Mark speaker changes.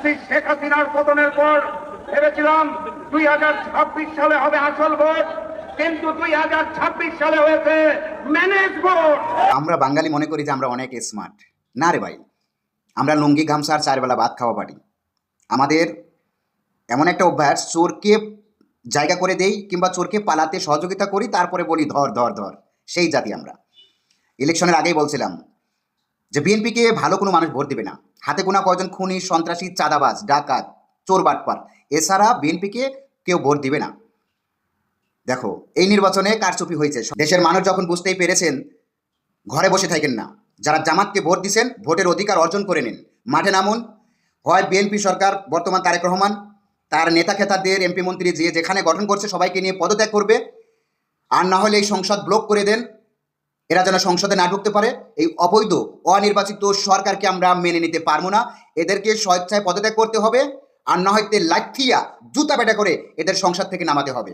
Speaker 1: Fascist Sheikh হাসিনার পতনের পর ভেবেছিলাম 2026 সালে হবে আসল ভোট, কিন্তু 2026 সালে হয়েছে ম্যানেজ ভোট।
Speaker 2: আমরা বাঙালি মনে করি যে আমরা অনেক স্মার্ট। না রে ভাই, আমরা লুঙ্গি গামছা আর 4 বেলা ভাত খাওয়া পারি। আমাদের এমন একটা অভ্যাস, চোরকে জায়গা করে দেই কিংবা চোরকে পালাতে সহযোগিতা করি, তারপরে বলি ধর ধর ধর। সেই জাতি আমরা। ইলেকশনের আগেই বলছিলাম যে বিএনপিকে ভালো কোনো মানুষ ভোট দিবে না। হাতে গোনা কয়জন খুনি, সন্ত্রাসী, চাঁদাবাজ, ডাকাত, চোর বাটপার, এছাড়া বিএনপিকে কেউ ভোট দিবে না। দেখো, এই নির্বাচনে কারচুপি হয়েছে। দেশের মানুষ যখন বুঝতেই পেরেছেন, ঘরে বসে থাকেন না। যারা জামাতকে ভোট দিচ্ছেন, ভোটের অধিকার অর্জন করে নিন, মাঠে নামুন। হয় বিএনপি সরকার বর্তমান তারেক রহমান তার নেতা খেতাদের এমপি মন্ত্রী যে যেখানে গঠন করছে সবাইকে নিয়ে পদত্যাগ করবে, আর না হলে এই সংসদ ব্লক করে দেন, এরা যেন সংসদে না ঢুকতে পারে। এই অবৈধ অনির্বাচিত সরকারকে আমরা মেনে নিতে পারবো না। এদেরকে স্বেচ্ছায় পদত্যাগ করতে হবে, আর না হয়তো লাঠিয়া জুতা পেটা করে এদের সংসদ থেকে নামাতে হবে।